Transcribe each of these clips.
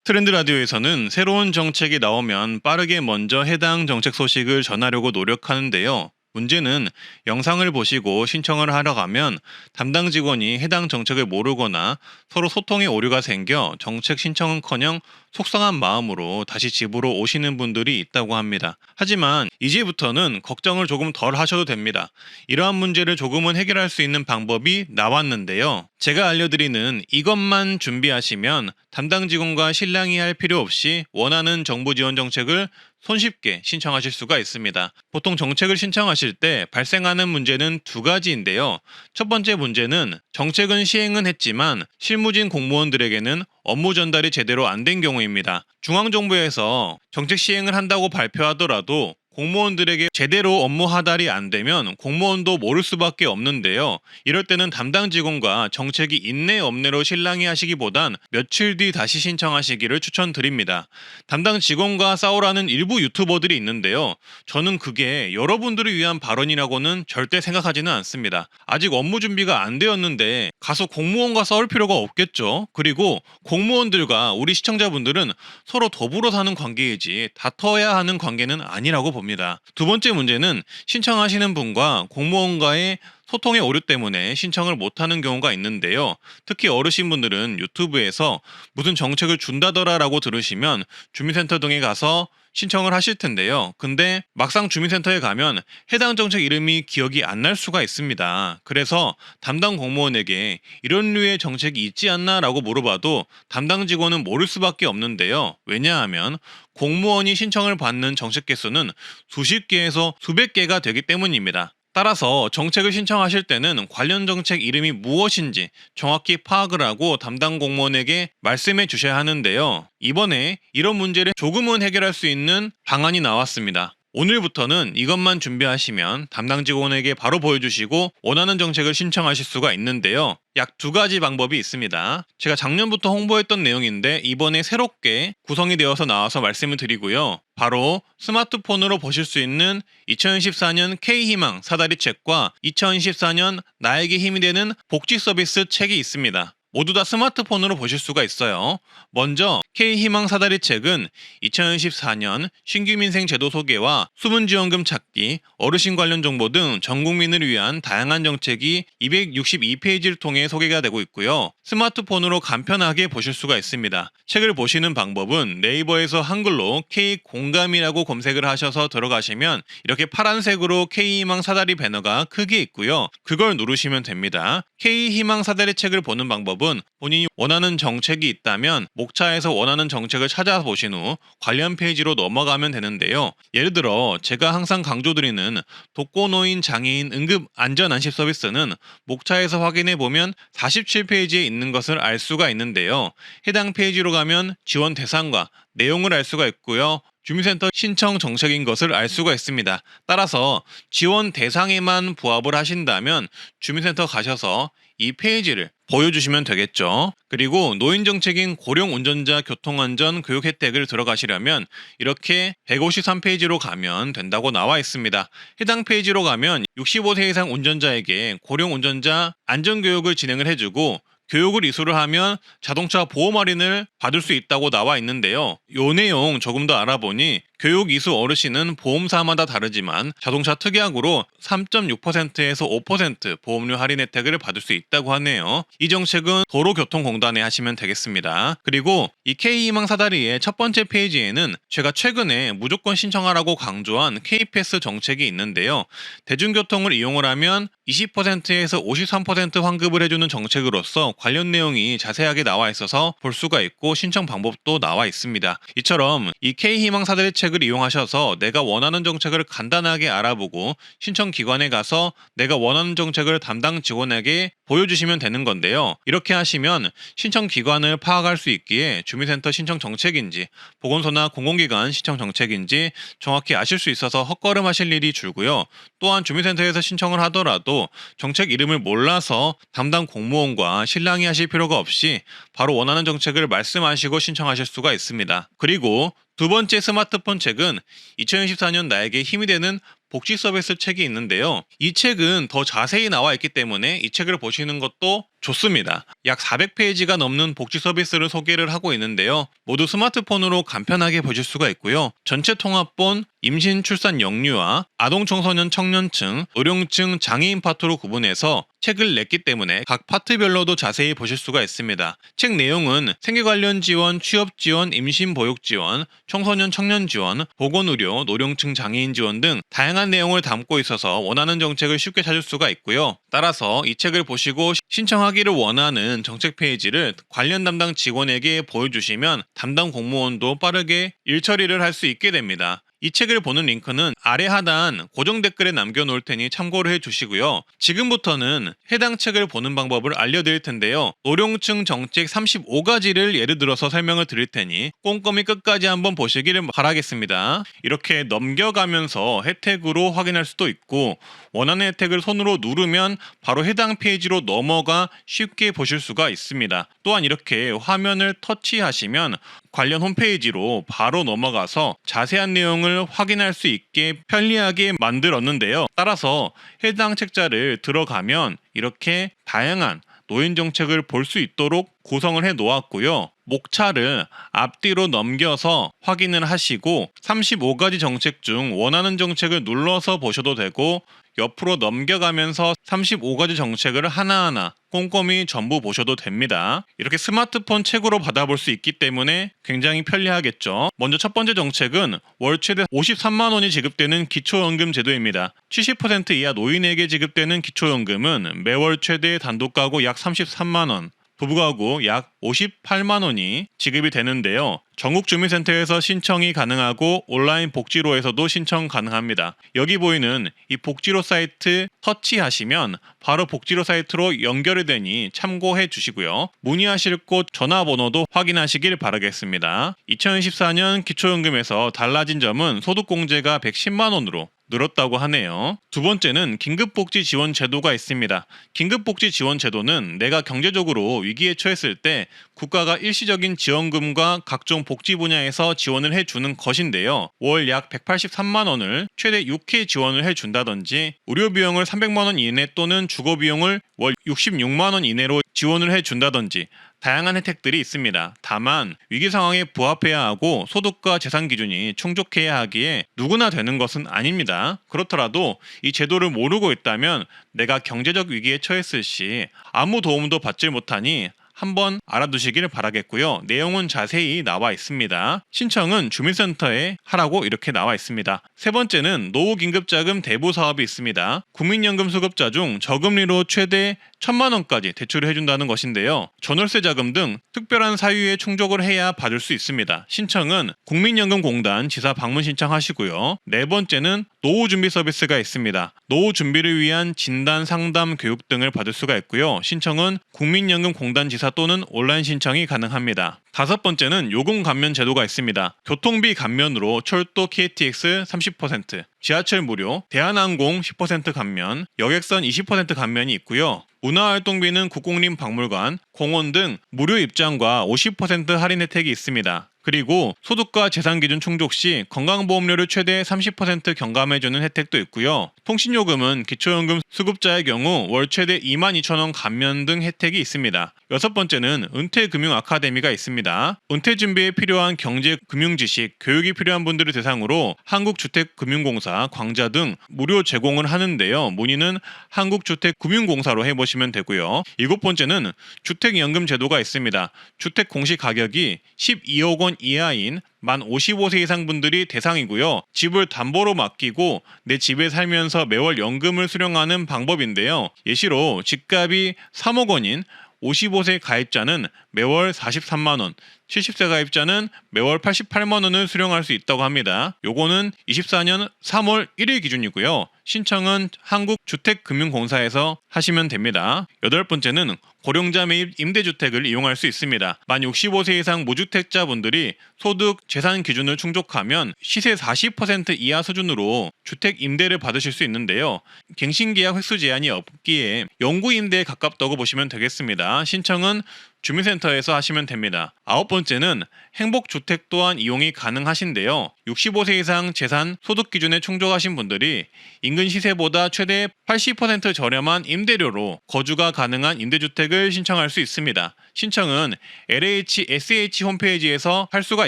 트렌드 라디오에서는 새로운 정책이 나오면 빠르게 먼저 해당 정책 소식을 전하려고 노력하는데요. 문제는 영상을 보시고 신청을 하러 가면 담당 직원이 해당 정책을 모르거나 서로 소통에 오류가 생겨 정책 신청은커녕 속상한 마음으로 다시 집으로 오시는 분들이 있다고 합니다. 하지만 이제부터는 걱정을 조금 덜 하셔도 됩니다. 이러한 문제를 조금은 해결할 수 있는 방법이 나왔는데요. 제가 알려드리는 이것만 준비하시면 담당 직원과 실랑이 할 필요 없이 원하는 정부 지원 정책을 손쉽게 신청하실 수가 있습니다. 보통 정책을 신청하실 때 발생하는 문제는 두 가지인데요. 첫 번째 문제는 정책은 시행은 했지만 실무진 공무원들에게는 업무 전달이 제대로 안 된 경우입니다. 중앙정부에서 정책 시행을 한다고 발표하더라도 공무원들에게 제대로 업무 하달이 안 되면 공무원도 모를 수밖에 없는데요. 이럴 때는 담당 직원과 정책이 있네 없네로 실랑이 하시기보단 며칠 뒤 다시 신청하시기를 추천드립니다. 담당 직원과 싸우라는 일부 유튜버들이 있는데요. 저는 그게 여러분들을 위한 발언이라고는 절대 생각하지는 않습니다. 아직 업무 준비가 안 되었는데 가서 공무원과 싸울 필요가 없겠죠. 그리고 공무원들과 우리 시청자분들은 서로 더불어 사는 관계이지 다퉈야 하는 관계는 아니라고 봅니다. 두 번째 문제는 신청하시는 분과 공무원과의 소통의 오류 때문에 신청을 못하는 경우가 있는데요. 특히 어르신분들은 유튜브에서 무슨 정책을 준다더라라고 들으시면 주민센터 등에 가서 신청을 하실 텐데요. 근데 막상 주민센터에 가면 해당 정책 이름이 기억이 안 날 수가 있습니다. 그래서 담당 공무원에게 이런 류의 정책이 있지 않나 라고 물어봐도 담당 직원은 모를 수밖에 없는데요. 왜냐하면 공무원이 신청을 받는 정책 개수는 수십 개에서 수백 개가 되기 때문입니다. 따라서 정책을 신청하실 때는 관련 정책 이름이 무엇인지 정확히 파악을 하고 담당 공무원에게 말씀해 주셔야 하는데요. 이번에 이런 문제를 조금은 해결할 수 있는 방안이 나왔습니다. 오늘부터는 이것만 준비하시면 담당 직원에게 바로 보여주시고 원하는 정책을 신청하실 수가 있는데요. 약 두 가지 방법이 있습니다. 제가 작년부터 홍보했던 내용인데 이번에 새롭게 구성이 되어서 나와서 말씀을 드리고요. 바로 스마트폰으로 보실 수 있는 2014년 K희망 사다리 책과 2014년 나에게 힘이 되는 복지 서비스 책이 있습니다. 모두 다 스마트폰으로 보실 수가 있어요. 먼저 K희망 사다리 책은 2014년 신규민생 제도 소개와 수문지원금 찾기, 어르신 관련 정보 등 전 국민을 위한 다양한 정책이 262페이지를 통해 소개가 되고 있고요. 스마트폰으로 간편하게 보실 수가 있습니다. 책을 보시는 방법은 네이버에서 한글로 K공감이라고 검색을 하셔서 들어가시면 이렇게 파란색으로 K희망 사다리 배너가 크게 있고요. 그걸 누르시면 됩니다. K희망 사다리 책을 보는 방법은 본인이 원하는 정책이 있다면 목차에서 원하는 정책을 찾아보신 후 관련 페이지로 넘어가면 되는데요. 예를 들어 제가 항상 강조드리는 독거노인 장애인 응급 안전안심 서비스는 목차에서 확인해보면 47페이지에 있는 것을 알 수가 있는데요. 해당 페이지로 가면 지원 대상과 내용을 알 수가 있고요. 주민센터 신청 정책인 것을 알 수가 있습니다. 따라서 지원 대상에만 부합을 하신다면 주민센터 가셔서 이 페이지를 보여주시면 되겠죠. 그리고 노인 정책인 고령 운전자 교통안전 교육 혜택을 들어가시려면 이렇게 153페이지로 가면 된다고 나와 있습니다. 해당 페이지로 가면 65세 이상 운전자에게 고령 운전자 안전교육을 진행을 해주고 교육을 이수를 하면 자동차 보험 할인을 받을 수 있다고 나와 있는데요. 요 내용 조금 더 알아보니 교육 이수 어르신은 보험사마다 다르지만 자동차 특약으로 3.6%에서 5% 보험료 할인 혜택을 받을 수 있다고 하네요. 이 정책은 도로교통공단에 하시면 되겠습니다. 그리고 이 K희망 사다리의 첫 번째 페이지에는 제가 최근에 무조건 신청하라고 강조한 K패스 정책이 있는데요. 대중교통을 이용을 하면 20%에서 53% 환급을 해주는 정책으로서 관련 내용이 자세하게 나와 있어서 볼 수가 있고 신청 방법도 나와 있습니다. 이처럼 이 K희망 사다리 책을 이용하셔서 내가 원하는 정책을 간단하게 알아보고 신청 기관에 가서 내가 원하는 정책을 담당 직원에게 보여주시면 되는 건데요. 이렇게 하시면 신청 기관을 파악할 수 있기에 주민센터 신청 정책인지 보건소나 공공기관 신청 정책인지 정확히 아실 수 있어서 헛걸음하실 일이 줄고요. 또한 주민센터에서 신청을 하더라도 정책 이름을 몰라서 담당 공무원과 실랑이 하실 필요가 없이 바로 원하는 정책을 말씀하시고 신청하실 수가 있습니다. 그리고 두 번째 스마트폰 책은 2014년 나에게 힘이 되는 복지 서비스 책이 있는데요. 이 책은 더 자세히 나와 있기 때문에 이 책을 보시는 것도 좋습니다. 약 400페이지가 넘는 복지 서비스를 소개를 하고 있는데요. 모두 스마트폰으로 간편하게 보실 수가 있고요. 전체 통합본, 임신, 출산, 영유아, 아동, 청소년, 청년층, 노령층, 장애인 파트로 구분해서 책을 냈기 때문에 각 파트별로도 자세히 보실 수가 있습니다. 책 내용은 생계 관련 지원, 취업 지원, 임신 보육 지원, 청소년 청년 지원, 보건의료, 노령층 장애인 지원 등 다양한 내용을 담고 있어서 원하는 정책을 쉽게 찾을 수가 있고요. 따라서 이 책을 보시고 신청하기를 원하는 정책 페이지를 관련 담당 직원에게 보여주시면 담당 공무원도 빠르게 일 처리를 할 수 있게 됩니다. 이 책을 보는 링크는 아래 하단 고정 댓글에 남겨놓을 테니 참고를 해주시고요. 지금부터는 해당 책을 보는 방법을 알려드릴 텐데요. 노령층 정책 35가지를 예를 들어서 설명을 드릴 테니 꼼꼼히 끝까지 한번 보시기를 바라겠습니다. 이렇게 넘겨가면서 혜택으로 확인할 수도 있고 원하는 혜택을 손으로 누르면 바로 해당 페이지로 넘어가 쉽게 보실 수가 있습니다. 또한 이렇게 화면을 터치하시면 관련 홈페이지로 바로 넘어가서 자세한 내용을 확인할 수 있게 편리하게 만들었는데요. 따라서 해당 책자를 들어가면 이렇게 다양한 노인 정책을 볼 수 있도록 구성을 해 놓았고요. 목차를 앞뒤로 넘겨서 확인을 하시고 35가지 정책 중 원하는 정책을 눌러서 보셔도 되고 옆으로 넘겨가면서 35가지 정책을 하나하나 꼼꼼히 전부 보셔도 됩니다. 이렇게 스마트폰 책으로 받아볼 수 있기 때문에 굉장히 편리하겠죠. 먼저 첫 번째 정책은 월 최대 53만 원이 지급되는 기초연금 제도입니다. 70% 이하 노인에게 지급되는 기초연금은 매월 최대 단독가구 약 33만 원, 부부가구 약 58만 원이 지급이 되는데요. 전국주민센터에서 신청이 가능하고 온라인 복지로에서도 신청 가능합니다. 여기 보이는 이 복지로 사이트 터치하시면 바로 복지로 사이트로 연결이 되니 참고해 주시고요. 문의하실 곳 전화번호도 확인하시길 바라겠습니다. 2024년 기초연금에서 달라진 점은 소득공제가 110만 원으로 늘었다고 하네요. 두 번째는 긴급복지 지원 제도가 있습니다. 긴급복지 지원 제도는 내가 경제적으로 위기에 처했을 때 국가가 일시적인 지원금과 각종 복지 분야에서 지원을 해주는 것인데요. 월 약 183만 원을 최대 6회 지원을 해준다든지 의료 비용을 300만 원 이내 또는 주거 비용을 월 66만 원 이내로 지원을 해준다든지 다양한 혜택들이 있습니다. 다만 위기 상황에 부합해야 하고 소득과 재산 기준이 충족해야 하기에 누구나 되는 것은 아닙니다. 그렇더라도 이 제도를 모르고 있다면 내가 경제적 위기에 처했을 시 아무 도움도 받지 못하니 한번 알아두시길 바라겠고요. 내용은 자세히 나와 있습니다. 신청은 주민센터에 하라고 이렇게 나와 있습니다. 세 번째는 노후긴급자금 대부 사업이 있습니다. 국민연금 수급자 중 저금리로 최대 1,000만 원까지 대출을 해준다는 것인데요. 전월세 자금 등 특별한 사유에 충족을 해야 받을 수 있습니다. 신청은 국민연금공단 지사 방문 신청하시고요. 네 번째는 노후준비 서비스가 있습니다. 노후 준비를 위한 진단, 상담, 교육 등을 받을 수가 있고요. 신청은 국민연금공단 지사 또는 온라인 신청이 가능합니다. 다섯 번째는 요금 감면 제도가 있습니다. 교통비 감면으로 철도 KTX 30%, 지하철 무료, 대한항공 10% 감면, 여객선 20% 감면이 있고요. 문화활동비는 국공립 박물관, 공원 등 무료 입장과 50% 할인 혜택이 있습니다. 그리고 소득과 재산 기준 충족 시 건강보험료를 최대 30% 경감해주는 혜택도 있고요. 통신요금은 기초연금 수급자의 경우 월 최대 22,000원 감면 등 혜택이 있습니다. 여섯 번째는 은퇴금융 아카데미가 있습니다. 은퇴 준비에 필요한 경제 금융 지식, 교육이 필요한 분들을 대상으로 한국주택금융공사, 광자 등 무료 제공을 하는데요. 문의는 한국주택금융공사로 해보시면 되고요. 일곱 번째는 주택연금 제도가 있습니다. 주택 공시 가격이 12억 원 이하인 만 55세 이상 분들이 대상이고요. 집을 담보로 맡기고 내 집에 살면서 매월 연금을 수령하는 방법인데요. 예시로 집값이 3억 원인 55세 가입자는 매월 43만 원, 70세 가입자는 매월 88만 원을 수령할 수 있다고 합니다. 요거는 24년 3월 1일 기준이고요. 신청은 한국주택금융공사에서 하시면 됩니다. 여덟 번째는 고령자 매입 임대주택을 이용할 수 있습니다. 만 65세 이상 무주택자분들이 소득, 재산 기준을 충족하면 시세 40% 이하 수준으로 주택 임대를 받으실 수 있는데요. 갱신계약 횟수 제한이 없기에 영구임대에 가깝다고 보시면 되겠습니다. 신청은 주민센터에서 하시면 됩니다. 9번째는 행복주택 또한 이용이 가능하신데요. 65세 이상 재산 소득 기준에 충족하신 분들이 인근 시세보다 최대 80% 저렴한 임대료로 거주가 가능한 임대주택을 신청할 수 있습니다. 신청은 LHSH 홈페이지에서 할 수가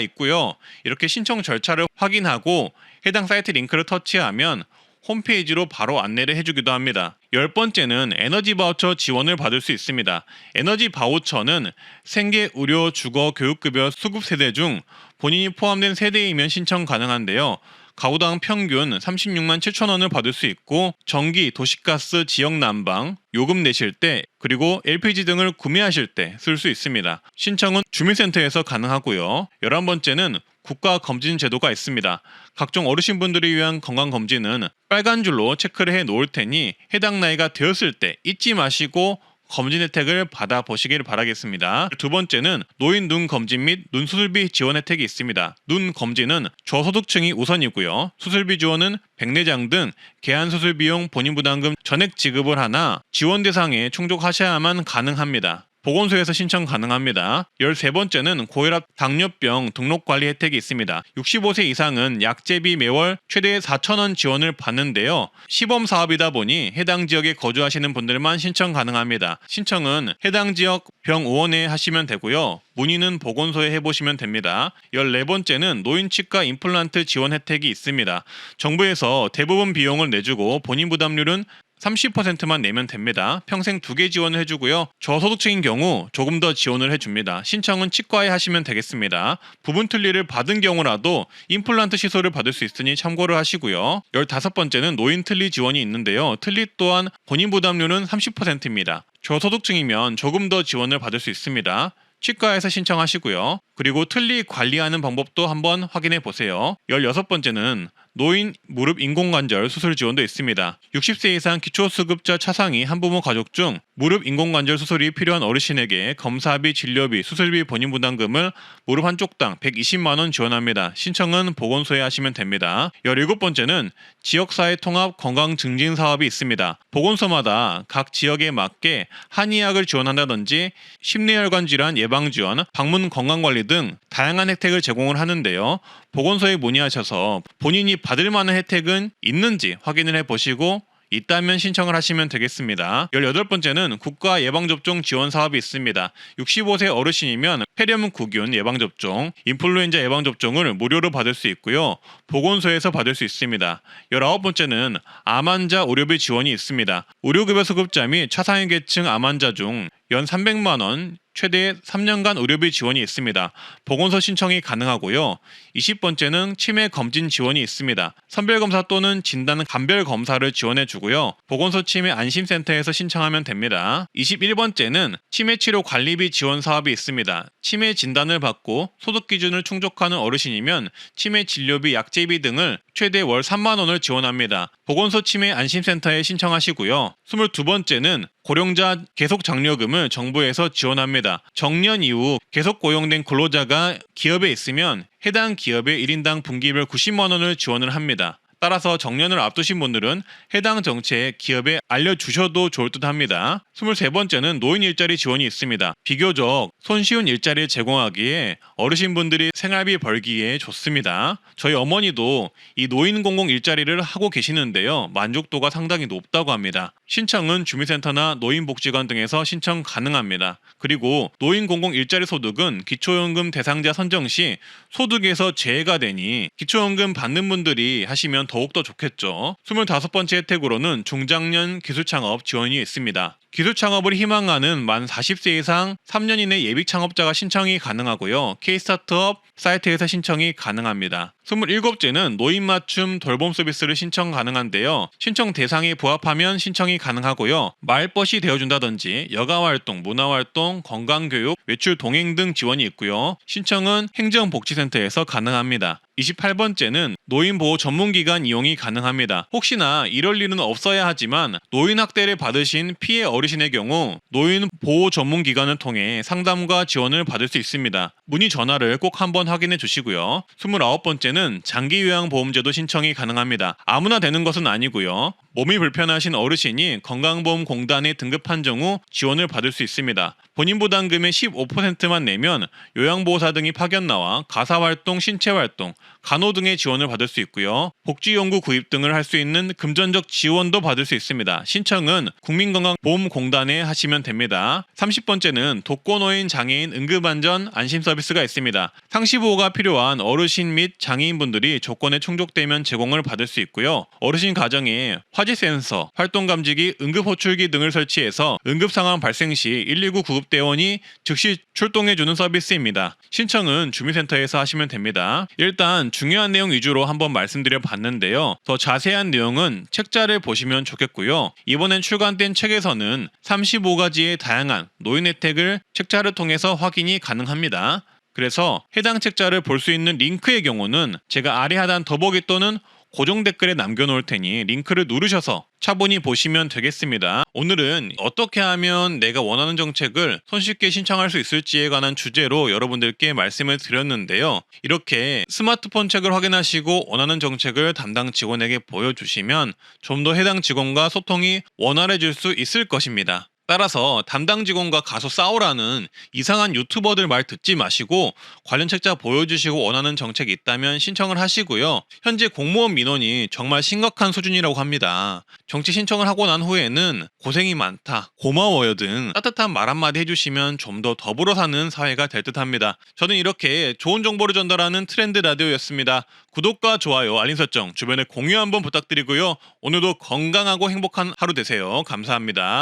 있고요. 이렇게 신청 절차를 확인하고 해당 사이트 링크를 터치하면 홈페이지로 바로 안내를 해주기도 합니다. 10번째는 에너지 바우처 지원을 받을 수 있습니다. 에너지 바우처는 생계, 의료, 주거, 교육급여, 수급 세대 중 본인이 포함된 세대이면 신청 가능한데요. 가구당 평균 36만 7천 원을 받을 수 있고 전기, 도시가스, 지역 난방, 요금 내실 때 그리고 LPG 등을 구매하실 때 쓸 수 있습니다. 신청은 주민센터에서 가능하고요. 11번째는 국가검진 제도가 있습니다. 각종 어르신분들을 위한 건강검진은 빨간 줄로 체크를 해 놓을 테니 해당 나이가 되었을 때 잊지 마시고 검진 혜택을 받아보시길 바라겠습니다. 두 번째는 노인 눈 검진 및 눈 수술비 지원 혜택이 있습니다. 눈 검진은 저소득층이 우선이고요. 수술비 지원은 백내장 등 개안 수술 비용 본인 부담금 전액 지급을 하나 지원 대상에 충족하셔야만 가능합니다. 보건소에서 신청 가능합니다. 13번째는 고혈압, 당뇨병 등록관리 혜택이 있습니다. 65세 이상은 약제비 매월 최대 4,000원 지원을 받는데요. 시범 사업이다 보니 해당 지역에 거주하시는 분들만 신청 가능합니다. 신청은 해당 지역 병의원에 하시면 되고요. 문의는 보건소에 해보시면 됩니다. 14번째는 노인치과 임플란트 지원 혜택이 있습니다. 정부에서 대부분 비용을 내주고 본인 부담률은 30%만 내면 됩니다. 평생 2개 지원을 해주고요. 저소득층인 경우 조금 더 지원을 해줍니다. 신청은 치과에 하시면 되겠습니다. 부분 틀니를 받은 경우라도 임플란트 시술을 받을 수 있으니 참고를 하시고요. 15번째는 노인 틀니 지원이 있는데요. 틀니 또한 본인 부담률은 30%입니다. 저소득층이면 조금 더 지원을 받을 수 있습니다. 치과에서 신청하시고요. 그리고 틀니 관리하는 방법도 한번 확인해 보세요. 16번째는 노인 무릎 인공관절 수술 지원도 있습니다. 60세 이상 기초수급자 차상위 한부모 가족 중 무릎 인공관절 수술이 필요한 어르신에게 검사비, 진료비, 수술비 본인 부담금을 무릎 한쪽당 120만원 지원합니다. 신청은 보건소에 하시면 됩니다. 17번째는 지역사회 통합 건강 증진 사업이 있습니다. 보건소마다 각 지역에 맞게 한의학을 지원한다든지 심뇌혈관 질환 예방 지원, 방문 건강관리 등 다양한 혜택을 제공을 하는데요. 보건소에 문의하셔서 본인이 받을 만한 혜택은 있는지 확인을 해보시고 있다면 신청을 하시면 되겠습니다. 18번째는 국가 예방접종 지원 사업이 있습니다. 65세 어르신이면 폐렴구균 예방접종, 인플루엔자 예방접종을 무료로 받을 수 있고요. 보건소에서 받을 수 있습니다. 19번째는 암 환자 의료비 지원이 있습니다. 의료급여 수급자 및 차상위 계층 암 환자 중 연 300만원 최대 3년간 의료비 지원이 있습니다. 보건소 신청이 가능하고요. 20번째는 치매 검진 지원이 있습니다. 선별검사 또는 진단 감별 검사를 지원해 주고요. 보건소 치매 안심센터에서 신청하면 됩니다. 21번째는 치매 치료 관리비 지원 사업이 있습니다. 치매 진단을 받고 소득 기준을 충족하는 어르신이면 치매 진료비, 약제비 등을 최대 월 3만원을 지원합니다. 보건소 치매 안심센터에 신청하시고요. 22번째는 고령자 계속 장려금을 정부에서 지원합니다. 정년 이후 계속 고용된 근로자가 기업에 있으면 해당 기업의 1인당 분기별 90만원을 지원을 합니다. 따라서 정년을 앞두신 분들은 해당 정책 기업에 알려주셔도 좋을 듯 합니다. 23번째는 노인 일자리 지원이 있습니다. 비교적 손쉬운 일자리를 제공하기에 어르신분들이 생활비 벌기에 좋습니다. 저희 어머니도 이 노인 공공 일자리를 하고 계시는데요. 만족도가 상당히 높다고 합니다. 신청은 주민센터나 노인복지관 등에서 신청 가능합니다. 그리고 노인 공공 일자리 소득은 기초연금 대상자 선정 시 소득에서 제외가 되니 기초연금 받는 분들이 하시면 더욱더 좋겠죠. 25번째 혜택으로는 중장년 기술창업 지원이 있습니다. 기술창업을 희망하는 만 40세 이상 3년 이내 예비 창업자가 신청이 가능하고요. K-스타트업 사이트에서 신청이 가능합니다. 27번째는 노인 맞춤 돌봄 서비스를 신청 가능한데요. 신청 대상에 부합하면 신청이 가능하고요. 말벗이 되어준다든지 여가활동, 문화활동, 건강교육, 외출 동행 등 지원이 있고요. 신청은 행정복지센터에서 가능합니다. 28번째는 노인보호 전문기관 이용이 가능합니다. 혹시나 이럴 일은 없어야 하지만 노인학대를 받으신 피해 어르신의 경우 노인보호 전문기관을 통해 상담과 지원을 받을 수 있습니다. 문의 전화를 꼭 한번 확인해 주시고요. 29번째는 장기요양보험제도 신청이 가능합니다. 아무나 되는 것은 아니고요. 몸이 불편하신 어르신이 건강보험공단에 등급 판정 후 지원을 받을 수 있습니다. 본인 부담금의 15%만 내면 요양보호사 등이 파견 나와 가사활동, 신체활동, 간호 등의 지원을 받을 수 있고요. 복지연구 구입 등을 할 수 있는 금전적 지원도 받을 수 있습니다. 신청은 국민건강보험공단에 하시면 됩니다. 30번째는 독거노인 장애인 응급안전 안심 서비스가 있습니다. 상시보호가 필요한 어르신 및 장애인분들이 조건에 충족되면 제공을 받을 수 있고요. 어르신 가정에 화재 센서, 활동감지기, 응급호출기 등을 설치해서 응급상황 발생 시 119 구급대원이 즉시 출동해주는 서비스입니다. 신청은 주민센터에서 하시면 됩니다. 일단 중요한 내용 위주로 한번 말씀드려 봤는데요. 더 자세한 내용은 책자를 보시면 좋겠고요. 이번엔 출간된 책에서는 35가지의 다양한 노인 혜택을 책자를 통해서 확인이 가능합니다. 그래서 해당 책자를 볼 수 있는 링크의 경우는 제가 아래 하단 더보기 또는 고정 댓글에 남겨놓을 테니 링크를 누르셔서 차분히 보시면 되겠습니다. 오늘은 어떻게 하면 내가 원하는 정책을 손쉽게 신청할 수 있을지에 관한 주제로 여러분들께 말씀을 드렸는데요. 이렇게 스마트폰 책을 확인하시고 원하는 정책을 담당 직원에게 보여주시면 좀 더 해당 직원과 소통이 원활해질 수 있을 것입니다. 따라서 담당 직원과 가서 싸우라는 이상한 유튜버들 말 듣지 마시고 관련 책자 보여주시고 원하는 정책이 있다면 신청을 하시고요. 현재 공무원 민원이 정말 심각한 수준이라고 합니다. 정치 신청을 하고 난 후에는 고생이 많다, 고마워요 등 따뜻한 말 한마디 해주시면 좀 더 더불어 사는 사회가 될 듯합니다. 저는 이렇게 좋은 정보를 전달하는 트렌드 라디오였습니다. 구독과 좋아요, 알림 설정, 주변에 공유 한번 부탁드리고요. 오늘도 건강하고 행복한 하루 되세요. 감사합니다.